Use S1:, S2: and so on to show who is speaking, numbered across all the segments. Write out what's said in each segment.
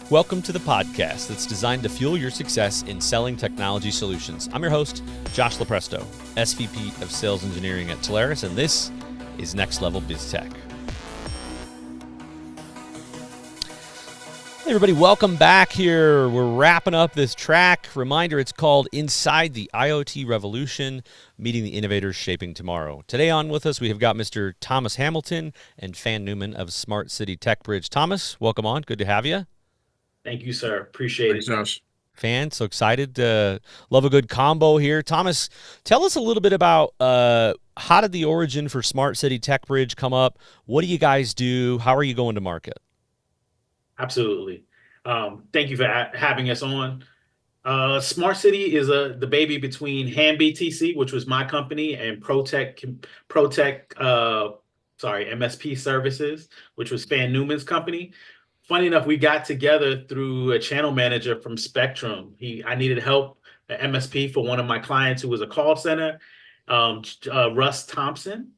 S1: Welcome to the podcast that's designed to fuel your success in selling technology solutions. I'm your host, Josh Lopresto, SVP of Sales Engineering at Telarus, and this is Next Level Biz Tech. Hey everybody, welcome back here. We're wrapping up this track. Reminder, it's called Inside the IoT Revolution, Meeting the Innovators Shaping Tomorrow. Today on with us, we have got Mr. Thomas Hamilton and Phan Nueman of Smart City Tech Bridge. Thomas, welcome on. Good to have you.
S2: Thank you, sir. Appreciate
S3: Thanks,
S2: it.
S3: Josh.
S1: Phan, so excited. Love a good combo here. Thomas, tell us a little bit about how did the origin for Smart City Tech Bridge come up? What do you guys do? How are you going to market?
S2: Absolutely. Thank you for having us on. Smart City is the baby between Ham BTC, which was my company, and MSP Services, which was Phan Nueman's company. Funny enough, we got together through a channel manager from Spectrum. I needed help at MSP for one of my clients who was a call center. Russ Thompson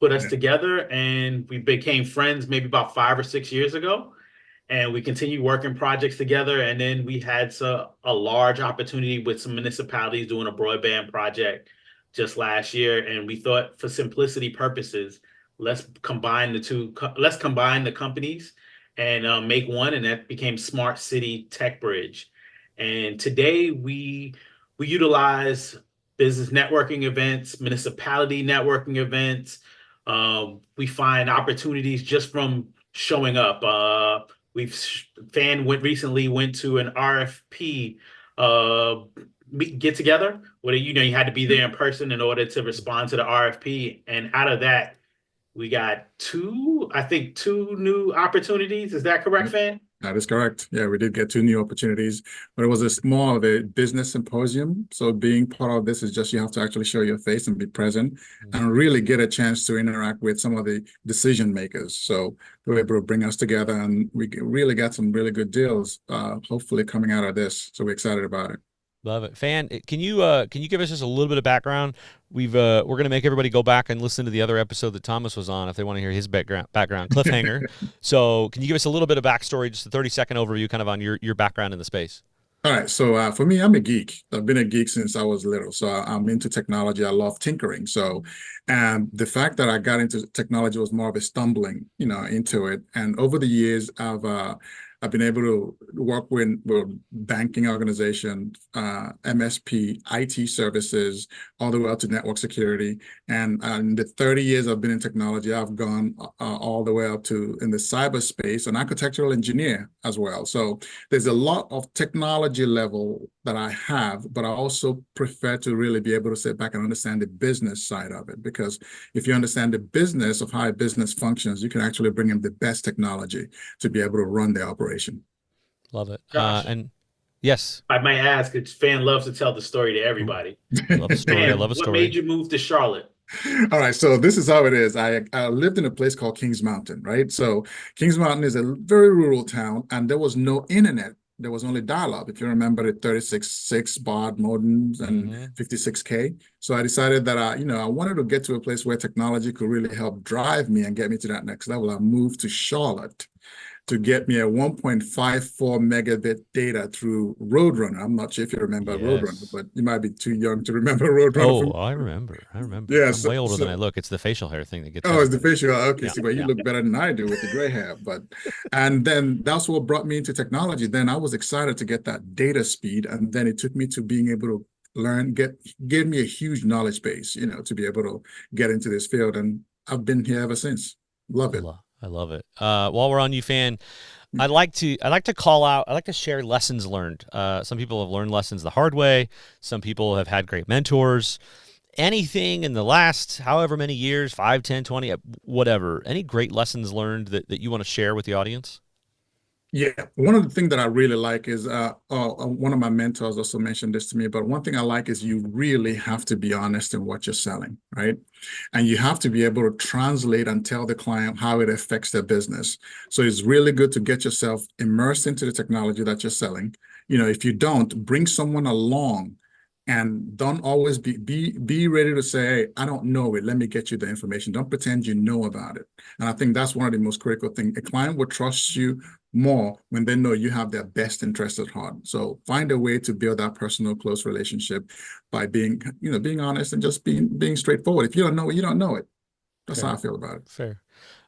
S2: put us together, and we became friends maybe about 5 or 6 years ago. And we continued working projects together. And then we had a large opportunity with some municipalities doing a broadband project just last year. And we thought, for simplicity purposes, let's combine the companies and make one, and that became Smart City Tech Bridge. And today we utilize business networking events, municipality networking events. We find opportunities just from showing up. Phan recently went to an RFP get together where you had to be there in person in order to respond to the RFP, and out of that, we got two new opportunities. Is that correct, Phan?
S3: That is correct. Yeah, we did get 2 new opportunities, but it was more of a business symposium. So being part of this is just you have to actually show your face and be present and really get a chance to interact with some of the decision makers. So they were able to bring us together, and we really got some really good deals, hopefully coming out of this. So we're excited about it.
S1: Love it. Phan, can you give us just a little bit of background? We're going to make everybody go back and listen to the other episode that Thomas was on if they want to hear his background cliffhanger. So can you give us a little bit of backstory, just a 30-second overview kind of on your background in the space?
S3: All right. So for me, I'm a geek. I've been a geek since I was little. So I'm into technology. I love tinkering. So, and the fact that I got into technology was more of a stumbling, into it. And over the years, I've been able to work with banking organization, MSP, IT services, all the way up to network security. And in the 30 years I've been in technology, I've gone all the way up to in the cyberspace, an architectural engineer as well. So there's a lot of technology level that I have, but I also prefer to really be able to sit back and understand the business side of it. Because if you understand the business of how a business functions, you can actually bring in the best technology to be able to run the operation.
S1: Love it.
S2: Josh,
S1: And yes,
S2: I might ask, Phan loves to tell the story to everybody.
S1: love a story. I
S2: Phan,
S1: love a
S2: what
S1: story.
S2: made you move to Charlotte?
S3: All right, so this is how it is. I lived in a place called Kings Mountain, right? So Kings Mountain is a very rural town, and there was no internet. There was only dial-up, if you remember the 36.6 baud modems and 56K. So I decided that I wanted to get to a place where technology could really help drive me and get me to that next level. I moved to Charlotte to get me a 1.54 megabit data through Roadrunner. I'm not sure if you remember Roadrunner, but you might be too young to remember Roadrunner.
S1: Oh, I remember.
S3: Yeah,
S1: I'm way older than I look. It's the facial hair thing that gets
S3: Oh, it's the
S1: everybody.
S3: facial. Okay,
S1: Yeah,
S3: see, but you
S1: yeah.
S3: look better than I do with the gray hair. And then that's what brought me into technology. Then I was excited to get that data speed, and then it took me to being able to learn, gave me a huge knowledge base, to be able to get into this field. And I've been here ever since. Love it.
S1: I love it. While we're on you, Phan, I like to share lessons learned. Some people have learned lessons the hard way. Some people have had great mentors. Anything in the last however many years, 5, 10, 20, whatever, any great lessons learned that you want to share with the audience?
S3: Yeah, one of the things that I really like is one of my mentors also mentioned this to me, but one thing I like is you really have to be honest in what you're selling, right? And you have to be able to translate and tell the client how it affects their business. So it's really good to get yourself immersed into the technology that you're selling. If you don't, bring someone along And don't always be ready to say, hey, I don't know it. Let me get you the information. Don't pretend you know about it. And I think that's one of the most critical things. A client will trust you more when they know you have their best interest at heart. So find a way to build that personal, close relationship by being honest and just being straightforward. If you don't know it, you don't know it. That's
S1: Fair.
S3: how I feel about it.
S1: Fair.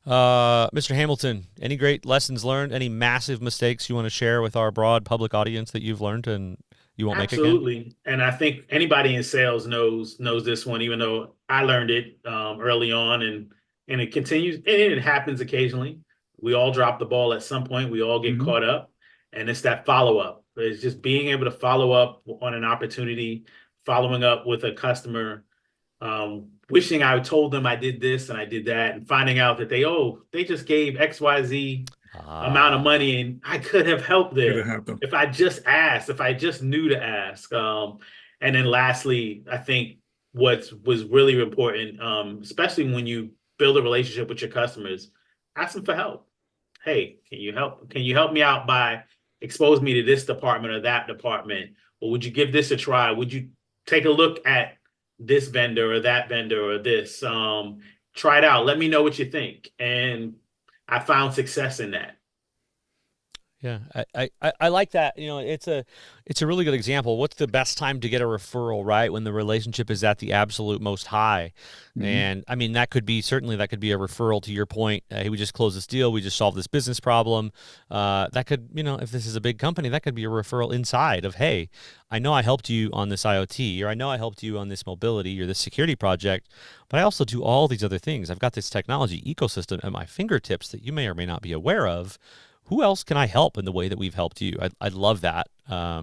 S1: Mr. Hamilton, any great lessons learned? Any massive mistakes you want to share with our broad public audience that you've learned and you won't make again?
S2: Absolutely. And I think anybody in sales knows this one, even though I learned it early on, and it continues, and it happens occasionally. We all drop the ball at some point. We all get
S3: Mhm.
S2: caught up, and it's that follow up. It's just being able to follow up on an opportunity, following up with a customer, wishing I told them I did this and I did that, and finding out that they just gave XYZ amount of
S1: Ah,
S2: money and I could have helped
S3: Good to
S2: them
S3: have them.
S2: if I just asked, if I just knew to ask. And then lastly, I think what was really important, especially when you build a relationship with your customers, ask them for help. Hey, can you help? Can you help me out by expose me to this department or that department? Or would you give this a try? Would you take a look at this vendor or that vendor or this? Try it out. Let me know what you think. And I found success in that.
S1: yeah, I like that. You know, it's a really good example. What's the best time to get a referral, right? When the relationship is at the absolute most high.
S3: Mhm.
S1: And I mean, certainly that could be a referral to your point. Hey, we just closed this deal. We just solved this business problem. That could, if this is a big company, that could be a referral inside of, hey, I know I helped you on this IoT, or I know I helped you on this mobility or this security project, but I also do all these other things. I've got this technology ecosystem at my fingertips that you may or may not be aware of. Who else can I help in the way that we've helped you? I love that. I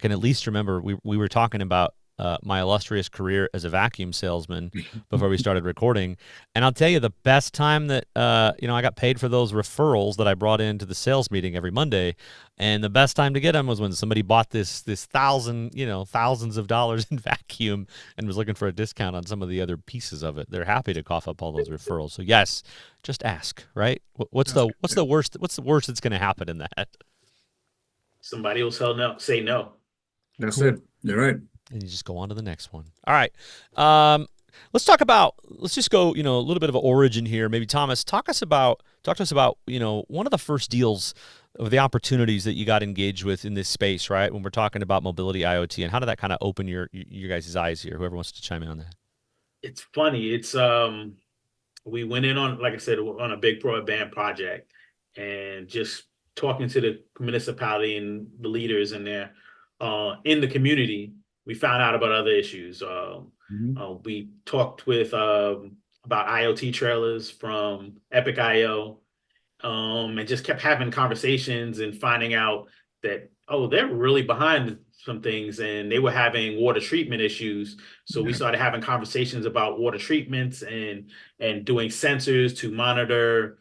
S1: can at least remember we were talking about my illustrious career as a vacuum salesman before we started recording, and I'll tell you the best time that I got paid for those referrals that I brought into the sales meeting every Monday, and the best time to get them was when somebody bought this thousands of dollars in vacuum and was looking for a discount on some of the other pieces of it. They're happy to cough up all those referrals. So yes, just ask, right? What's
S3: That's
S1: the
S3: good.
S1: what's
S3: Yeah.
S1: the worst what's the worst that's going to happen in that?
S2: Somebody will say no.
S3: That's
S1: Cool.
S3: it. You're right.
S1: And you just go on to the next one. All right. Let's just go, a little bit of an origin here. Maybe Thomas, talk to us about, one of the first deals of the opportunities that you got engaged with in this space, right? When we're talking about mobility IoT, and how did that kind of open your guys' eyes here? Whoever wants to chime in on that.
S2: It's funny. It's we went in on, like I said, on a big broadband project, and just talking to the municipality and the leaders in there, in the community, we found out about other issues.
S3: Mhm.
S2: We talked with about IoT trailers from Epic IO, and just kept having conversations and finding out that, they're really behind some things, and they were having water treatment issues. So we
S3: Yeah.
S2: started having conversations about water treatments and doing sensors to monitor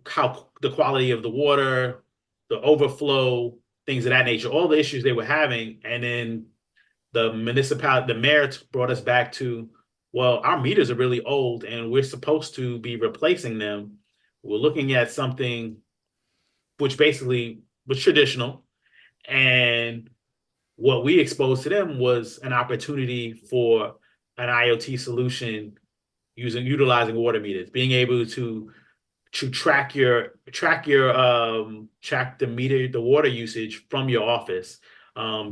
S2: how the quality of the water, the overflow, things of that nature, all the issues they were having. And then the mayor brought us back to, well, our meters are really old and we're supposed to be replacing them. We're looking at something which basically was traditional. And what we exposed to them was an opportunity for an IoT solution utilizing water meters, being able to track the water usage from your office.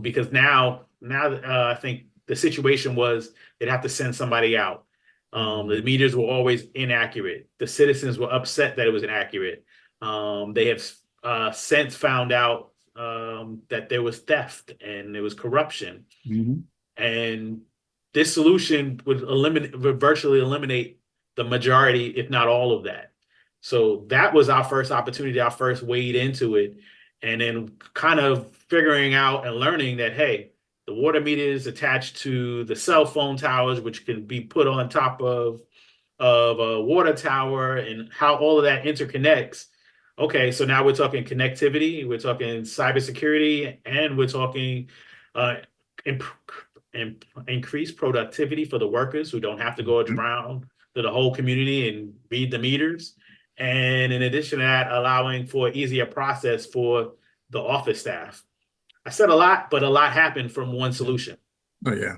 S2: Because now I think the situation was they'd have to send somebody out. The meters were always inaccurate. The citizens were upset that it was inaccurate. They have since found out that there was theft and there was corruption.
S3: Mhm.
S2: And this solution would virtually eliminate the majority, if not all of that. So that was our first opportunity, our first wade into it. And then kind of figuring out and learning that, hey, the water meter is attached to the cell phone towers, which can be put on top of a water tower, and how all of that interconnects. Okay, so now we're talking connectivity, we're talking cybersecurity, and we're talking uh, imp- increased productivity for the workers who don't have to go
S3: Yep.
S2: around to the whole community and read the meters. And in addition to that, allowing for easier process for the office staff. I said a lot, but a lot happened from one solution.
S3: Oh yeah.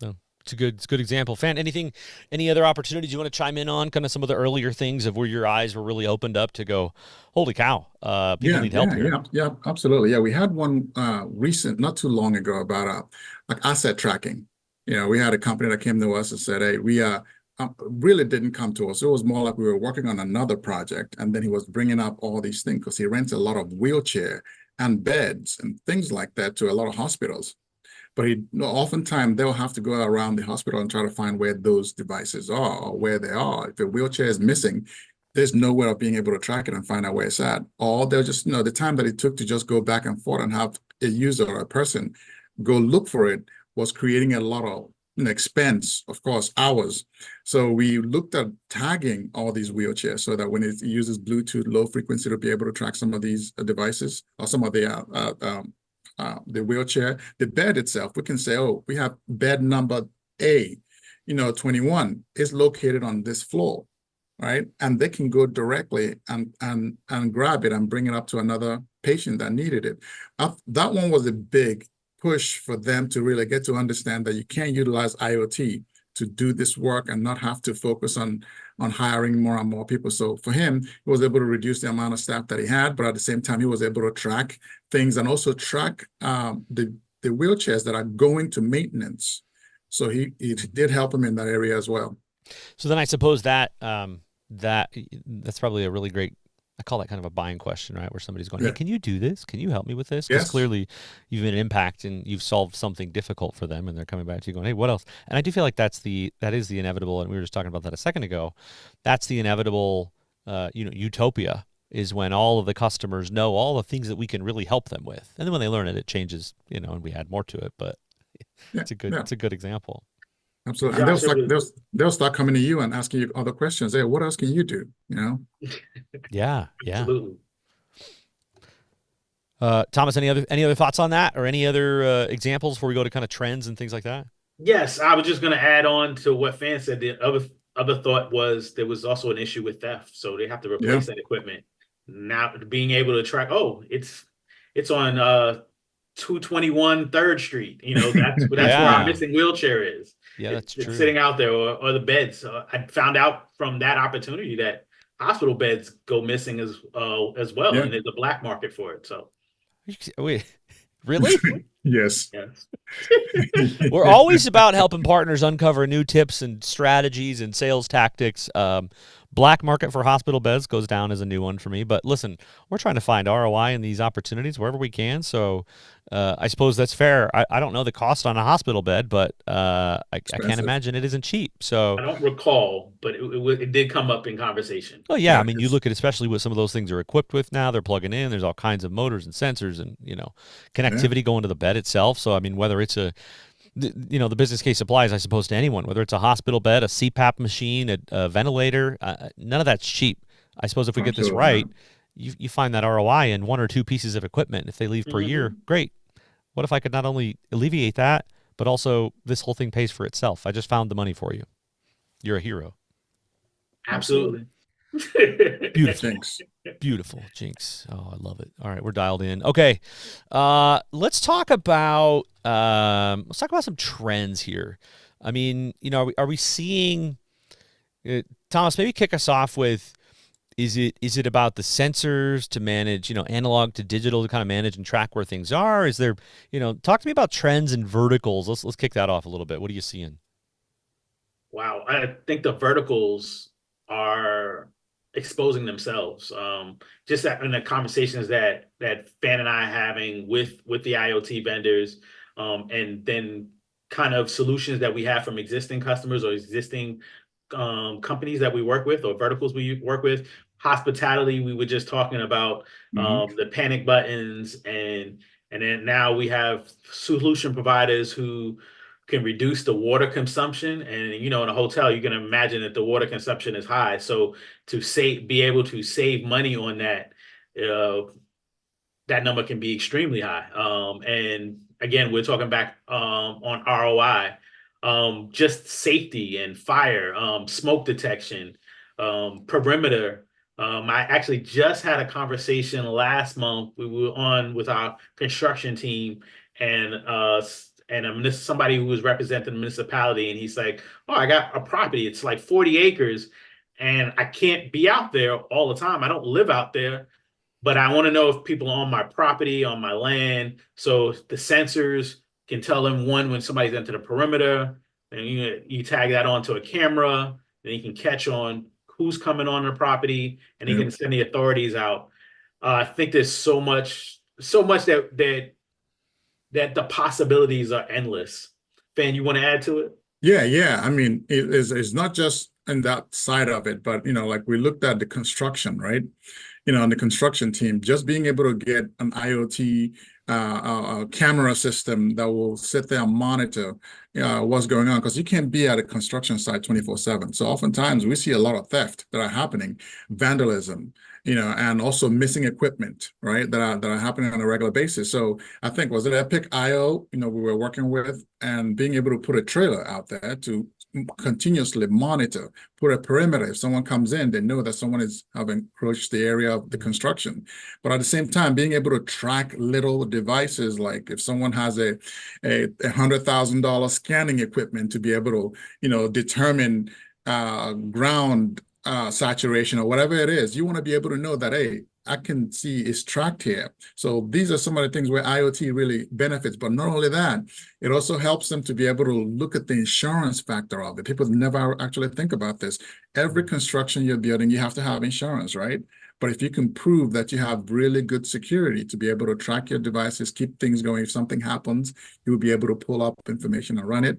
S1: So it's a good example. Phan, any other opportunities you want to chime in on? Kind of some of the earlier things of where your eyes were really opened up to go, holy cow, people
S3: Yeah,
S1: need help
S3: yeah,
S1: here.
S3: yeah, yeah, absolutely. Yeah, we had one not too long ago about like asset tracking. We had a company that came to us and said, "Hey, we really didn't come to us. It was more like we were working on another project, and then he was bringing up all these things because he rents a lot of wheelchair and beds and things like that to a lot of hospitals. But oftentimes they'll have to go around the hospital and try to find where those devices are or where they are. If a wheelchair is missing, there's no way of being able to track it and find out where it's at. Or they'll just, the time that it took to just go back and forth and have a user or a person go look for it was creating a lot of expense, of course, hours. So we looked at tagging all these wheelchairs so that when it uses Bluetooth low frequency to be able to track some of these devices or some of the wheelchair, the bed itself, we can say, oh, we have bed number A, 21 is located on this floor, right? And they can go directly and grab it and bring it up to another patient that needed it. That one was a big push for them to really get to understand that you can't utilize IoT to do this work and not have to focus on hiring more and more people. So for him, he was able to reduce the amount of staff that he had, but at the same time, he was able to track things and also track the wheelchairs that are going to maintenance. So he did help him in that area as well.
S1: So then I suppose that's probably a really great, I call that kind of a buying question, right? Where somebody's going, hey, can you do this? Can you help me with this? Because
S3: Yes.
S1: clearly you've been an impact and you've solved something difficult for them and they're coming back to you going, hey, what else? And I do feel like that is the inevitable, and we were just talking about that a second ago. That's the inevitable, utopia is when all of the customers know all the things that we can really help them with. And then when they learn it, it changes, and we add more to it, but
S3: Yeah. Yeah.
S1: it's a good example.
S3: Absolutely. And
S2: Josh, it was,
S3: they'll start coming to you and asking you other questions. Hey, what else can you do?
S1: Yeah.
S2: absolutely.
S1: Thomas, any other thoughts on that, or any other examples before we go to kind of trends and things like that?
S2: Yes, I was just going to add on to what Phan said. The other thought was there was also an issue with theft, so they have to
S3: Yeah.
S2: replace that equipment. Now being able to track, oh, it's on 221 3rd Street. That's where our
S1: Yeah.
S2: missing wheelchair is.
S1: Yeah, that's
S2: It's
S1: true.
S2: sitting out there, or the beds. I found out from that opportunity that hospital beds go missing as well,
S3: Yeah.
S2: and there's a black market for it. So
S1: Wait, really?
S3: Yes.
S2: yes,
S1: We're always about helping partners uncover new tips and strategies and sales tactics. Black market for hospital beds goes down as a new one for me. But listen, we're trying to find ROI in these opportunities wherever we can. So I suppose that's fair. I don't know the cost on a hospital bed, but I can't imagine it isn't cheap. So,
S2: I don't recall, but it did come up in conversation.
S1: oh yeah, I
S3: Yeah,
S1: mean, you look at especially what some of those things are equipped with now. They're plugging in. There's all kinds of motors and sensors and
S3: yeah.
S1: connectivity going to the bed itself. So I mean, whether it's the business case applies, I suppose, to anyone, whether it's a hospital bed, a CPAP machine, a ventilator. None of that's cheap. I suppose if we get this
S3: Absolutely
S1: right,
S3: not.
S1: you find that ROI in one or two pieces of equipment. If they leave per year,
S2: Hmm.
S1: great. What if I could not only alleviate that, but also this whole thing pays for itself? I just found the money for you. You're a hero.
S2: Absolutely.
S1: Beautiful.
S3: Thanks.
S1: Beautiful, Jinx. Oh, I love it. All right, we're dialed in. Okay, let's talk about some trends here. I mean, are we seeing Thomas? Maybe kick us off with is it about the sensors to manage, analog to digital to kind of manage and track where things are? Is there, talk to me about trends and verticals. Let's kick that off a little bit. What are you seeing?
S2: Wow, I think the verticals are exposing themselves. Just that in the conversations that Fan and I are having with the IoT vendors, and then kind of solutions that we have from existing customers or existing companies that we work with or verticals we work with. Hospitality, we were just talking about
S3: Mhm.
S2: the panic buttons, and then now we have solution providers who can reduce the water consumption. And in a hotel, you can imagine that the water consumption is high. So be able to save money on that, uh, that number can be extremely high. And again, we're talking back on ROI, just safety and fire, smoke detection, perimeter I actually just had a conversation last month. We were on with our construction team, and somebody who was representing the municipality, and he's like, "Oh, I got a property. It's like 40 acres, and I can't be out there all the time. I don't live out there, but I want to know if people are on my property, on my land, so the sensors can tell them when somebody's entered the perimeter, and you tag that onto a camera, then you can catch on who's coming on the property, and he
S3: Yeah.
S2: can send the authorities out. I think there's so much that the possibilities are endless. Fan, you want to add to it?
S3: Yeah. I mean, it's not just in that side of it, but like we looked at the construction, right? On the construction team, just being able to get an IoT camera system that will sit there and monitor what's going on, because you can't be at a construction site 24/7. So oftentimes we see a lot of theft that are happening, vandalism, and also missing equipment, right, that are happening on a regular basis. So I think, was it Epic IO, we were working with, and being able to put a trailer out there to continuously monitor, put a perimeter. If someone comes in, they know that someone is having approached the area of the construction. But at the same time, being able to track little devices, like if someone has a $100,000 scanning equipment, to be able to, determine ground saturation or whatever it is, you want to be able to know that, hey, I can see it's tracked here. So these are some of the things where IoT really benefits. But not only that, it also helps them to be able to look at the insurance factor of it. People never actually think about this. Every construction you're building, you have to have insurance, right? But if you can prove that you have really good security to be able to track your devices, keep things going, if something happens, you will be able to pull up information and run it.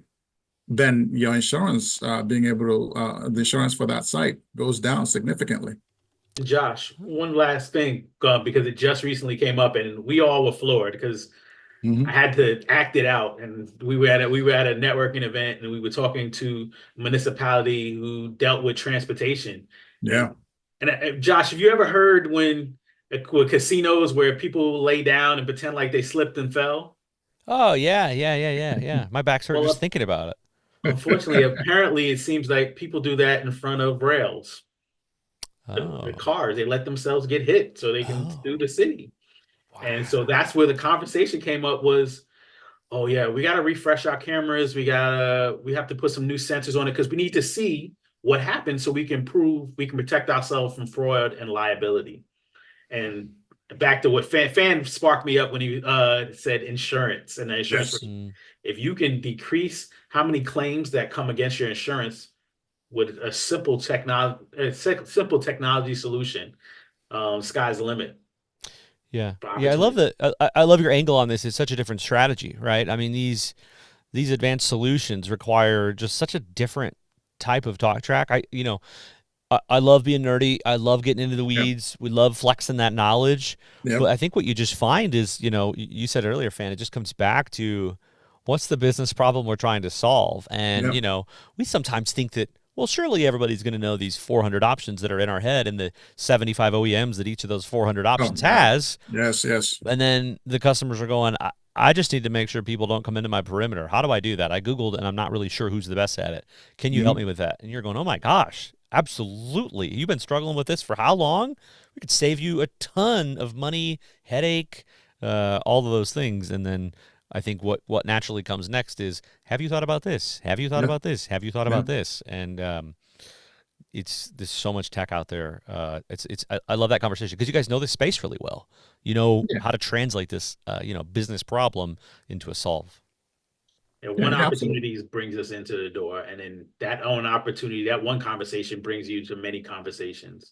S3: Then your insurance, being able to, the insurance for that site goes down significantly.
S2: Josh, one last thing, because it just recently came up, and we all were floored because I had to act it out. And we were at a networking event, and we were talking to a municipality who dealt with transportation.
S3: Yeah.
S2: And Josh, have you ever heard when with casinos where people lay down and pretend like they slipped and fell?
S1: Oh yeah. My back's hurting just
S2: Well,
S1: thinking about it.
S2: unfortunately, apparently, it seems like people do that in front of rails. The
S1: Oh.
S2: cars, they let themselves get hit so they can
S1: Oh.
S2: sue the city. And so
S1: Wow.
S2: that's where the conversation came up was, oh yeah, we got to refresh our cameras. We have to put some new sensors on it because we need to see what happens so we can protect ourselves from fraud and liability. And back to what Fan sparked me up when he said insurance and the insurance.
S3: Yes.
S2: If you can decrease how many claims that come against your insurance with a simple technology solution, sky's the limit
S1: Yeah.
S2: for
S1: Yeah, I love
S2: opportunity.
S1: I love your angle on this. It's such a different strategy, right? I mean, these advanced solutions require just such a different type of talk track. I love being nerdy. I love getting into the
S3: Yeah.
S1: weeds. We love flexing that knowledge.
S3: Yeah.
S1: But I think what you just find is, you said earlier, Fan, it just comes back to what's the business problem we're trying to solve. And,
S3: Yeah.
S1: we sometimes think that, well, surely everybody's going to know these 400 options that are in our head and the 75 OEMs that each of those 400
S3: Oh,
S1: options
S3: yeah.
S1: has.
S3: Yes.
S1: And then the customers are going, I just need to make sure people don't come into my perimeter. How do I do that? I Googled and I'm not really sure who's the best at it. Can you help me with that? And you're going, oh my gosh, absolutely. You've been struggling with this for how long? We could save you a ton of money, headache, all of those things. And then I think what naturally comes next is, have you thought about this? Have you thought
S3: Yeah.
S1: about this? Have you thought
S3: Yeah.
S1: about this? And there's so much tech out there. I love that conversation because you guys know this space really well. You know
S3: Yeah.
S1: how to translate this business problem into a solve.
S2: And
S3: Yeah.
S2: one
S3: Yeah. Absolutely.
S2: opportunity brings us into the door, and then that own opportunity, that one conversation brings you to many conversations.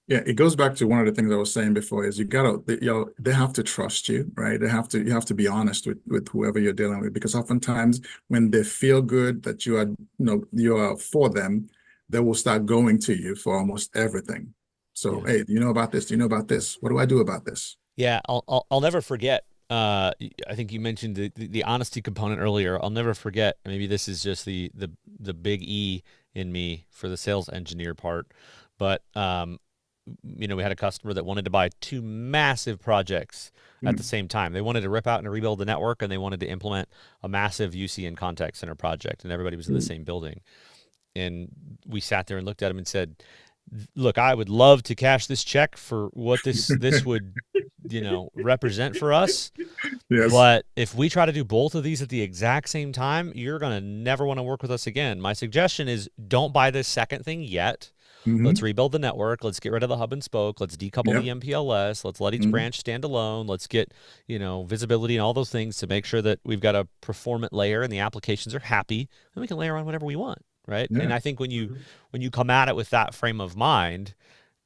S3: Yeah, it goes back to one of the things I was saying before is they have to trust you, right? You have to be honest with whoever you're dealing with, because oftentimes when they feel good that you are for them, they will start going to you for almost everything. So,
S1: Yeah.
S3: hey, do you know about this? Do you know about this? What do I do about this?
S1: Yeah, I'll never forget. I think you mentioned the honesty component earlier. I'll never forget. Maybe this is just the big E in me for the sales engineer part, but we had a customer that wanted to buy two massive projects at the
S3: Mm,
S1: same time. They wanted to rip out and rebuild the network, and they wanted to implement a massive UC and contact center project, and everybody was in the
S3: mm,
S1: same building. And we sat there and looked at them and said, look, I would love to cash this check for what this would, represent for us.
S3: Yes.
S1: But if we try to do both of these at the exact same time, you're going to never want to work with us again. My suggestion is don't buy this second thing yet. Let's rebuild the network. Let's get rid of the hub and spoke. Let's decouple
S3: Yep.
S1: the MPLS. Let's let each branch stand alone. Let's get, visibility and all those things to make sure that we've got a performant layer and the applications are happy. And we can layer on whatever we want, right?
S3: Yeah.
S1: And I think when you come at it with that frame of mind,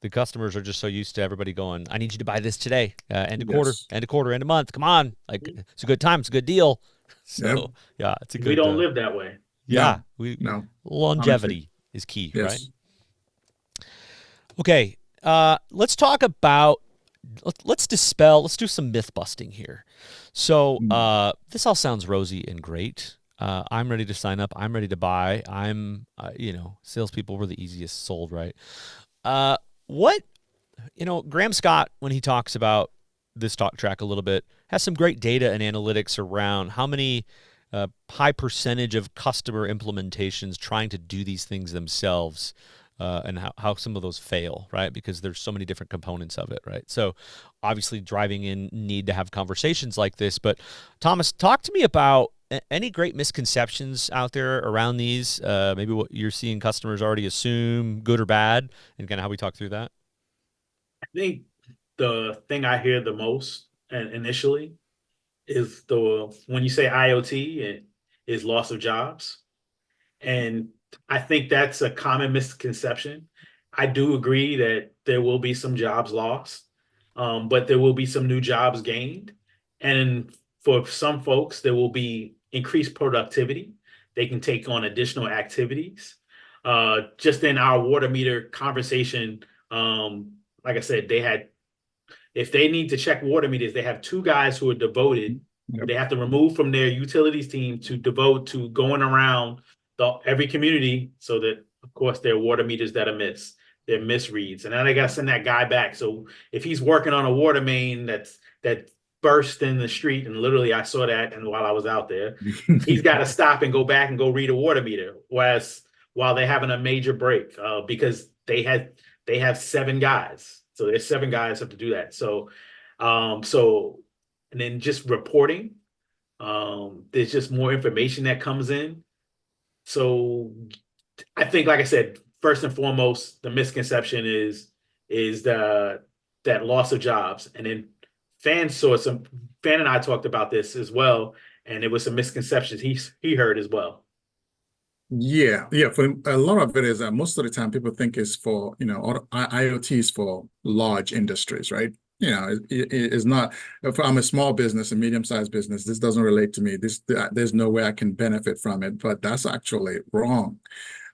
S1: the customers are just so used to everybody going, I need you to buy this today, end of quarter,
S3: Yes.
S1: end of quarter, end of month. Come on. Like, it's a good time. It's a good deal. So,
S3: Yep.
S1: yeah, it's a good.
S2: We don't live that way.
S1: Yeah.
S3: No.
S1: Longevity is key,
S3: Yes.
S1: right? Okay. Let's talk about, let's do some myth busting here. So, this all sounds rosy and great. I'm ready to sign up. I'm ready to buy. Salespeople were the easiest sold, right? Graham Scott, when he talks about this talk track a little bit, has some great data and analytics around how many high percentage of customer implementations trying to do these things themselves, and how some of those fail, right? Because there's so many different components of it, right? So obviously driving in need to have conversations like this. But Thomas, talk to me about any great misconceptions out there around these, maybe what you're seeing customers already assume, good or bad, and kind of how we talk through that.
S2: I think the thing I hear the most and initially is when you say IoT, it is loss of jobs. And I think that's a common misconception. I do agree that there will be some jobs lost, but there will be some new jobs gained. And for some folks, there will be increased productivity. They can take on additional activities. Just in our water meter conversation, like I said, if they need to check water meters, they have two guys who are devoted.
S3: Yep.
S2: They have to remove from their utilities team to devote to going around every community, so that, of course, there are water meters that are missed, they're misreads, and then they got to send that guy back. So if he's working on a water main that burst in the street, and literally I saw that, and while I was out there, he's got to stop and go back and go read a water meter, while they're having a major break, because they have 7 guys. So there's 7 guys have to do that. So, and then just reporting, there's just more information that comes in. So I think, like I said, first and foremost, the misconception is that loss of jobs. And then Phan and I talked about this as well, and it was some misconceptions he heard as well.
S3: Yeah. For a lot of it is most of the time people think it's for, IoT is for large industries, right? It's not. If I'm a small business, a medium-sized business, this doesn't relate to me. There's no way I can benefit from it. But that's actually wrong,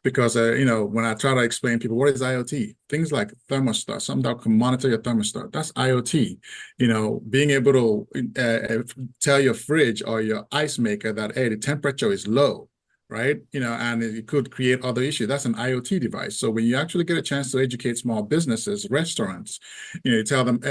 S3: because when I try to explain to people what is IoT, things like thermostat, something that can monitor your thermostat, that's IoT. Being able to tell your fridge or your ice maker that, hey, the temperature is low, right? And it could create other issues. That's an IoT device. So when you actually get a chance to educate small businesses, restaurants, you tell them,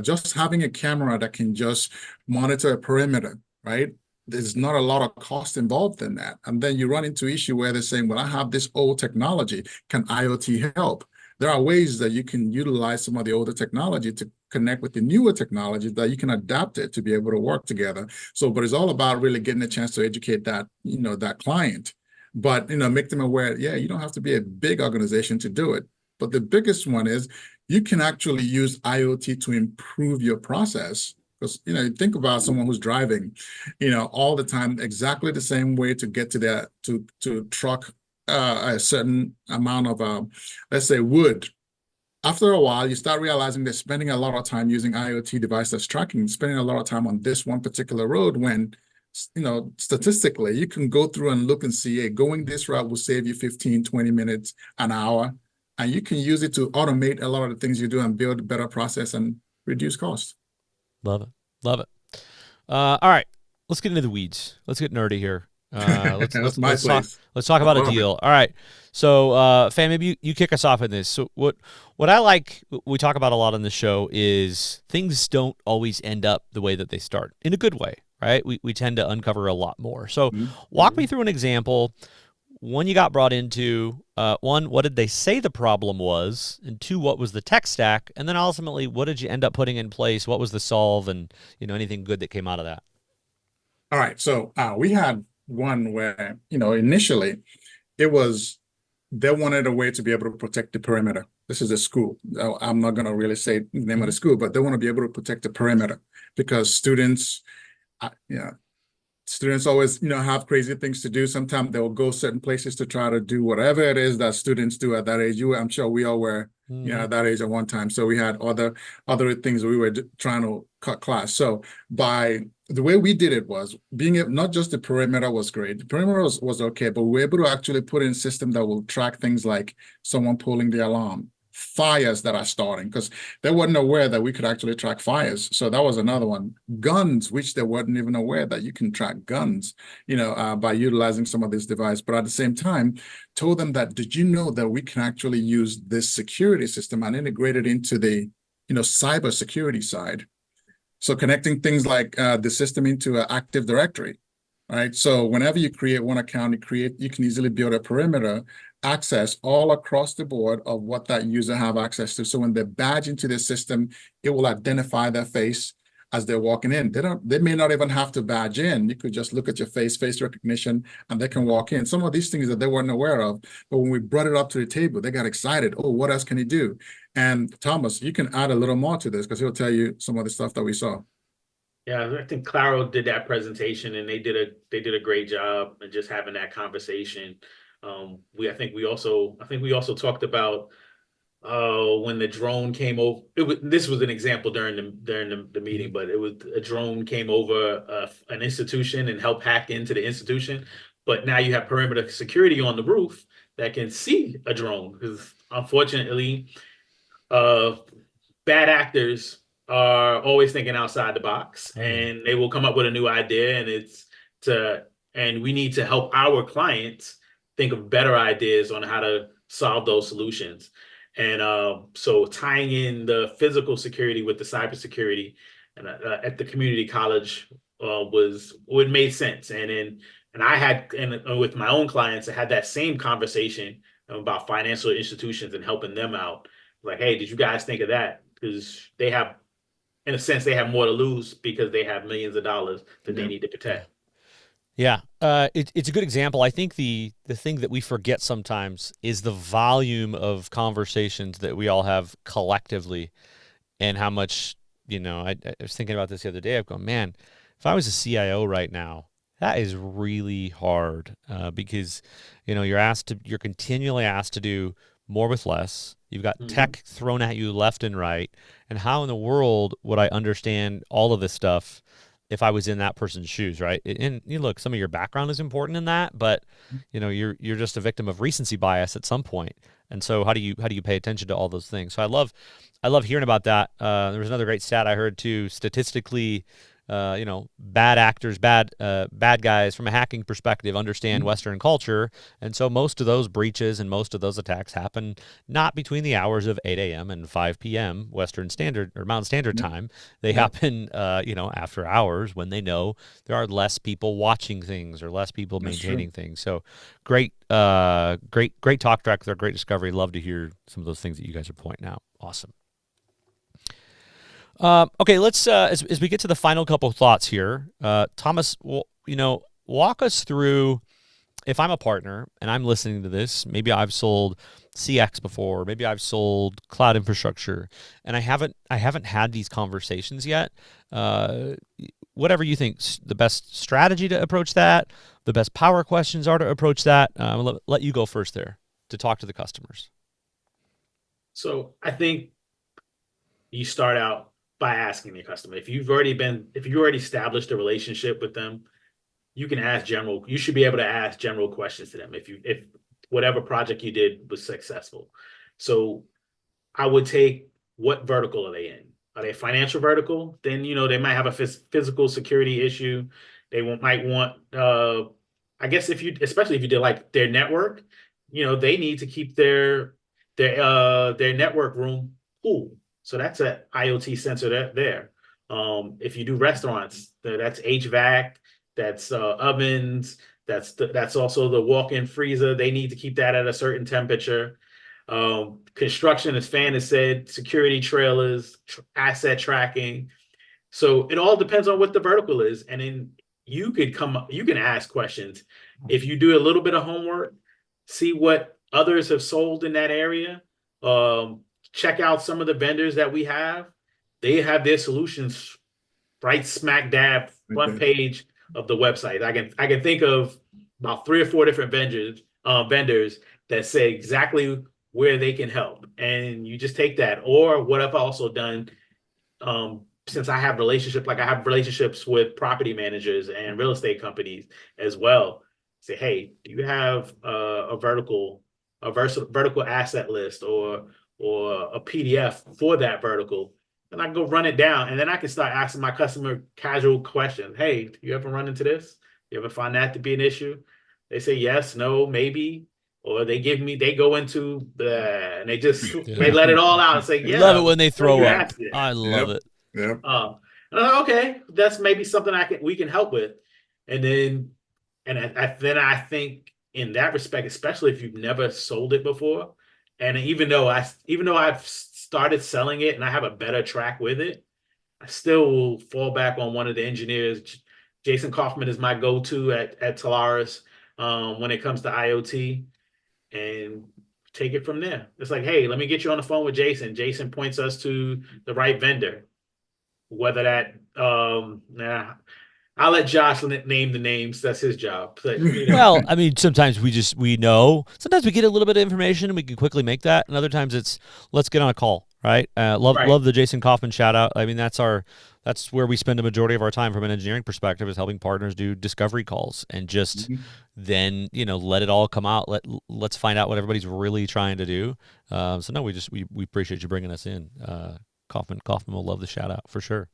S3: just having a camera that can just monitor a perimeter, right? There's not a lot of cost involved in that. And then you run into issue where they're saying, well, I have this old technology. Can IoT help? There are ways that you can utilize some of the older technology to connect with the newer technology that you can adapt it to be able to work together. So, but it's all about really getting a chance to educate that, that client, but, make them aware, you don't have to be a big organization to do it. But the biggest one is you can actually use IoT to improve your process. Because, think about someone who's driving, all the time, exactly the same way to get to their, to truck a certain amount of, let's say, wood. After a while, you start realizing they're spending a lot of time using IoT device that's tracking, spending a lot of time on this one particular road when, statistically, you can go through and look and see, hey, going this route will save you 15, 20 minutes, an hour, and you can use it to automate a lot of the things you do and build a better process and reduce cost.
S1: Love it. Love it. All right, let's get into the weeds. Let's get nerdy here. Let's talk about a deal. All right. So, Phan, maybe you kick us off in this. So what I like, we talk about a lot on the show, is things don't always end up the way that they start, in a good way, right? We tend to uncover a lot more. So walk me through an example. when you got brought into, one, what did they say the problem was, and two, what was the tech stack, and then ultimately, what did you end up putting in place? What was the solve, and anything good that came out of that?
S3: All right. So we had one where, initially it was they wanted a way to be able to protect the perimeter. This is a school. I'm not going to really say the name of the school, but they want to be able to protect the perimeter because yeah, students always, have crazy things to do. Sometimes they'll go certain places to try to do whatever it is that students do at that age. I'm sure we all were, at that age at one time. So we had other things we were trying to cut class. So by the way we did it was not just the perimeter was great. The perimeter was okay, but we were able to actually put in a system that will track things like someone pulling the alarm, fires that are starting, because they weren't aware that we could actually track fires. So that was another one. Guns, which they weren't even aware that you can track guns, by utilizing some of this device. But at the same time, told them that, did you know that we can actually use this security system and integrate it into the, cyber security side? So connecting things like the system into an Active Directory, right? So whenever you create one account, you can easily build a perimeter access all across the board of what that user have access to. So when they badge into the system, it will identify their face as they're walking in. They may not even have to badge in. You could just look at your face recognition, and they can walk in. Some of these things that they weren't aware of, but when we brought it up to the table, they got excited. Oh, what else can he do? And Thomas, you can add a little more to this because he'll tell you some of the stuff that we saw.
S2: Yeah, I think Claro did that presentation and they did a great job and just having that conversation. I think we also talked about when the drone came over. This was an example during the meeting, but it was a drone came over an institution and helped hack into the institution. But now you have perimeter security on the roof that can see a drone because unfortunately, uh, bad actors are always thinking outside the box, and they will come up with a new idea, and we need to help our clients think of better ideas on how to solve those solutions. And so tying in the physical security with the cybersecurity and at the community college would made sense. And I had, and with my own clients, I had that same conversation about financial institutions and helping them out. Like, hey, did you guys think of that? Because they have, in a sense, they have more to lose because they have millions of dollars that they need to protect.
S1: Yeah, it's a good example. I think the thing that we forget sometimes is the volume of conversations that we all have collectively, and how much, I was thinking about this the other day. I've gone, man, if I was a CIO right now, that is really hard, because you're continually asked to do more with less. You've got tech thrown at you left and right, and how in the world would I understand all of this stuff if I was in that person's shoes, right? And look, some of your background is important in that, but you're just a victim of recency bias at some point. And so how do you pay attention to all those things? So I love hearing about that. There was another great stat I heard too. Statistically, bad actors, bad guys from a hacking perspective understand Western culture, and so most of those breaches and most of those attacks happen not between the hours of 8 a.m. and 5 p.m. Western Standard or Mountain Standard Time. They happen, after hours when they know there are less people watching things or less people maintaining things. So great talk track there, great discovery. Love to hear some of those things that you guys are pointing out. Awesome. Okay, let's as we get to the final couple of thoughts here, Thomas, walk us through. If I'm a partner and I'm listening to this, maybe I've sold CX before, maybe I've sold cloud infrastructure, and I haven't had these conversations yet. Whatever you think the best strategy to approach that, the best power questions are to approach that. Let you go first there to talk to the customers.
S2: So I think you start out by asking the customer. If you already established a relationship with them, you should be able to ask general questions to them if whatever project you did was successful. So I would take, what vertical are they in? Are they a financial vertical? Then, they might have a physical security issue. Might want, I guess especially if you did like their network, they need to keep their network room cool. So that's an IoT sensor there. If you do restaurants, that's HVAC, that's ovens, That's also the walk-in freezer. They need to keep that at a certain temperature. Construction, as Phan has said, security trailers, asset tracking. So it all depends on what the vertical is. And then you can ask questions. If you do a little bit of homework, see what others have sold in that area. Check out some of the vendors that we have. They have their solutions right smack dab front page of the website. I can think of about 3 or 4 different vendors that say exactly where they can help. And you just take that. Or what I've also done, since I have relationships with property managers and real estate companies as well. Say, hey, do you have a vertical asset list or a PDF for that vertical? And I can go run it down, and then I can start asking my customer casual questions. Hey, do you ever run into this? You ever find that to be an issue? They say yes, no, maybe, or they go into and they let it all out and say, yeah,
S1: Love it when they throw
S2: you
S1: up.
S2: asked it.
S1: I love it.
S3: Yep.
S2: And I'm like, okay, that's maybe something we can help with. And then, I think in that respect, especially if you've never sold it before, and even though I've started selling it and I have a better track with it, I still will fall back on one of the engineers. Jason Kaufman is my go-to at Talaris when it comes to IoT, and take it from there. It's like, hey, let me get you on the phone with Jason. Jason points us to the right vendor. Whether that, I'll let Josh name the names. That's his job. But,
S1: Well, I mean, sometimes we know. Sometimes we get a little bit of information and we can quickly make that. And other times it's let's get on a call, right? Love the Jason Kaufman shout out. I mean, that's where we spend a majority of our time from an engineering perspective, is helping partners do discovery calls and just then let it all come out. Let's find out what everybody's really trying to do. So no, we appreciate you bringing us in. Kaufman will love the shout out for sure.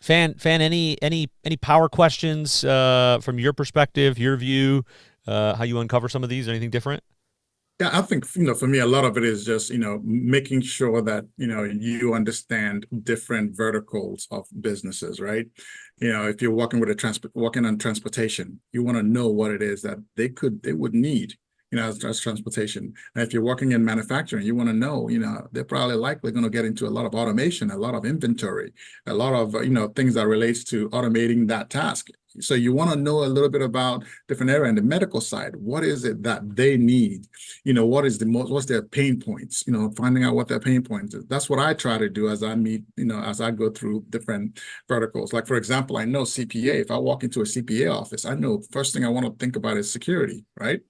S1: Phan, any power questions from your perspective, your view, how you uncover some of these? Anything different?
S3: Yeah, I think, for me, a lot of it is just, making sure that, you understand different verticals of businesses, right? If you're working on transportation, you want to know what it is that they would need, as transportation. And if you're working in manufacturing, you want to know, they're probably likely going to get into a lot of automation, a lot of inventory, a lot of, things that relates to automating that task. So you want to know a little bit about different area. And the medical side, what is it that they need? What's their pain points? Finding out what their pain points is. That's what I try to do as I meet, as I go through different verticals. Like, for example, I know CPA. If I walk into a CPA office, I know first thing I want to think about is security, right?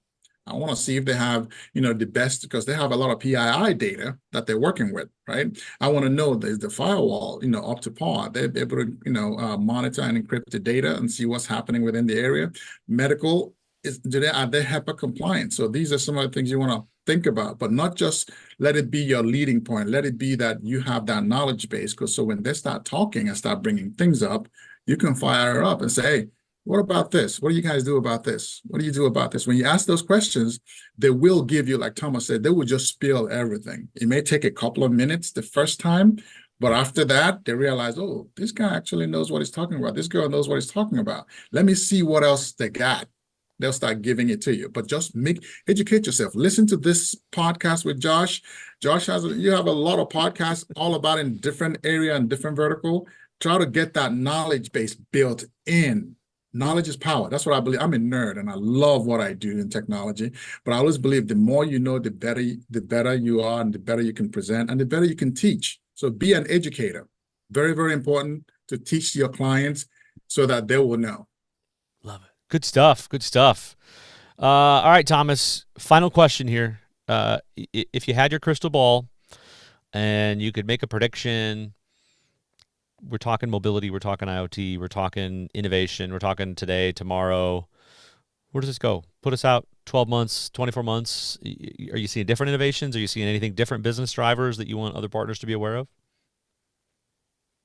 S3: I want to see if they have, the best, because they have a lot of PII data that they're working with, right? I want to know the firewall, up to par. They're able to, monitor and encrypt the data and see what's happening within the area. Medical, are they HIPAA compliant? So these are some of the things you want to think about, but not just let it be your leading point. Let it be that you have that knowledge base, because so when they start talking and start bringing things up, you can fire up and say, hey, what about this? What do you guys do about this? What do you do about this? When you ask those questions, they will give you, like Thomas said, they will just spill everything. It may take a couple of minutes the first time, but after that, they realize, oh, this guy actually knows what he's talking about. This girl knows what he's talking about. Let me see what else they got. They'll start giving it to you. But just educate yourself. Listen to this podcast with Josh. You have a lot of podcasts all about in different area and different vertical. Try to get that knowledge base built in. Knowledge is power. That's what I believe. I'm a nerd and I love what I do in technology, but I always believe the more you know, the better you are, and the better you can present, and the better you can teach. So be an educator. Very, very important to teach your clients so that they will know.
S1: Love it. Good stuff. Good stuff. All right, Thomas, final question here. If you had your crystal ball and you could make a prediction, we're talking mobility, we're talking IoT, we're talking innovation, we're talking today, tomorrow. Where does this go? Put us out 12 months, 24 months. Are you seeing different innovations? Are you seeing anything different business drivers that you want other partners to be aware of?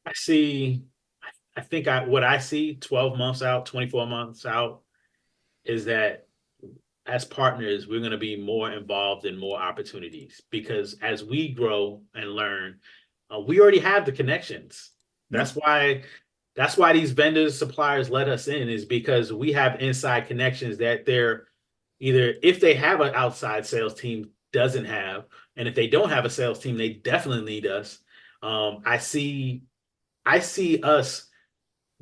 S2: I think what I see 12 months out, 24 months out is that as partners, we're going to be more involved in more opportunities, because as we grow and learn, we already have the connections. That's why That's why these vendors, suppliers let us in, is because we have inside connections that they're either, if they have an outside sales team, doesn't have, and if they don't have a sales team, they definitely need us. I see us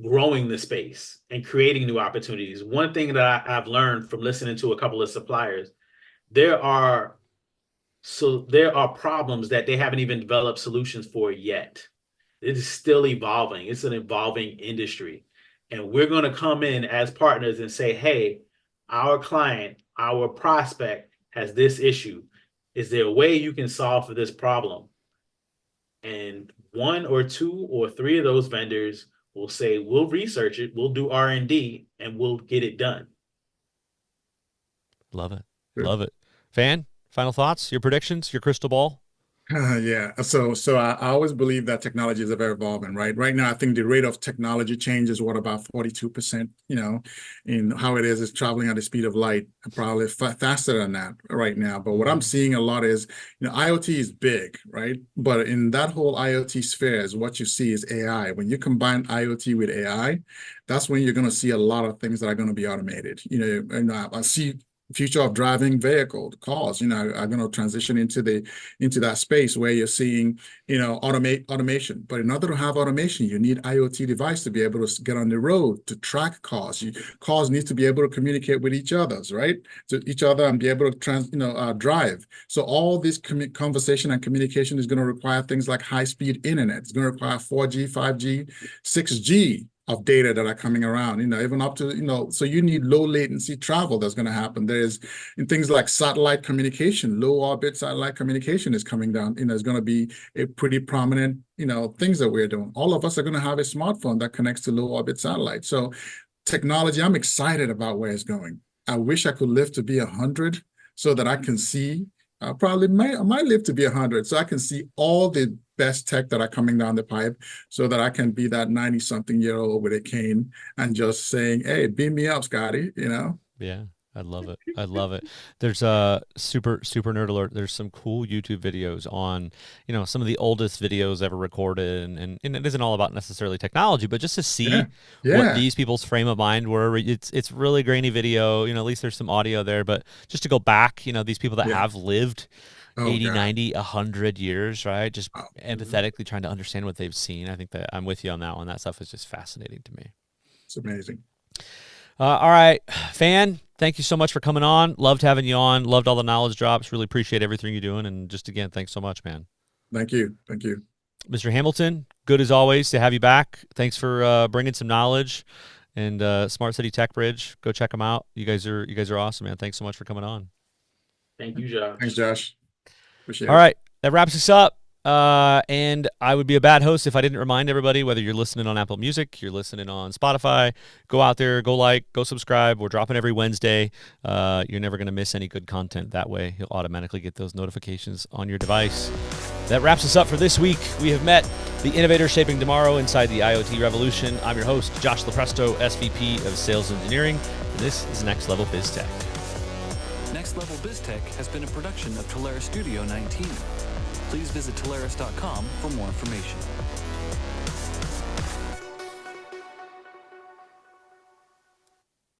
S2: growing the space and creating new opportunities. One thing that I've learned from listening to a couple of suppliers, there are problems that they haven't even developed solutions for yet. It is still evolving. It's an evolving industry. And we're going to come in as partners and say, hey, our client, our prospect has this issue. Is there a way you can solve for this problem? And one or two or three of those vendors will say, we'll research it, we'll do R&D, and we'll get it done.
S1: Love it.
S3: Good.
S1: Love it. Phan, final thoughts, your predictions, your crystal ball?
S3: Yeah. So I always believe that technology is ever evolving, right? Right now, I think the rate of technology change is what, about 42%, in how it is traveling at the speed of light, probably faster than that right now. But what I'm seeing a lot is, IoT is big, right? But in that whole IoT sphere, is what you see is AI. When you combine IoT with AI, that's when you're going to see a lot of things that are going to be automated. And I see future of driving vehicle cars, are going to transition into that space where you're seeing, automation. But in order to have automation, you need IoT device to be able to get on the road, to track cars. Cars need to be able to communicate with each other, right? To each other, and be able to drive. So all this conversation and communication is going to require things like high-speed internet. It's going to require 4G, 5G, 6G of data that are coming around, even up to, so you need low latency travel that's going to happen. There's in things like satellite communication, low orbit satellite communication is coming down, is going to be a pretty prominent, things that we're doing. All of us are going to have a smartphone that connects to low orbit satellite. So technology, I'm excited about where it's going. I wish I could live to be 100 so that I can see, I might live to be 100 so I can see all the best tech that are coming down the pipe, so that I can be that 90-something-year-old with a cane and just saying, hey, beam me up, Scotty,
S1: Yeah, I love it. I love it. There's a super nerd alert. There's some cool YouTube videos on, some of the oldest videos ever recorded, and it isn't all about necessarily technology, but just to see what these people's frame of mind were. It's really grainy video, at least there's some audio there, but just to go back, these people that have lived 80, 90, 100 years, right? Just empathetically trying to understand what they've seen. I think that I'm with you on that one. That stuff is just fascinating to me.
S3: It's amazing.
S1: All right, Phan, thank you so much for coming on. Loved having you on. Loved all the knowledge drops. Really appreciate everything you're doing. And just again, thanks so much, man.
S3: Thank you. Thank you.
S1: Mr. Hamilton, good as always to have you back. Thanks for bringing some knowledge. And Smart City Tech Bridge, go check them out. You guys are awesome, man. Thanks so much for coming on.
S2: Thank you, Josh.
S3: Thanks, Josh. Appreciate it.
S1: All right, that wraps us up. And I would be a bad host if I didn't remind everybody, whether you're listening on Apple Music, you're listening on Spotify, go out there, go like, go subscribe. We're dropping every Wednesday. You're never going to miss any good content. That way, you'll automatically get those notifications on your device. That wraps us up for this week. We have met the innovators shaping tomorrow inside the IoT Revolution. I'm your host, Josh Lopresto, SVP of Sales Engineering, and this is Next Level Biz Tech.
S4: Next Level Biz Tech has been a production of Telarus Studio 19. Please visit Telarus.com for more information.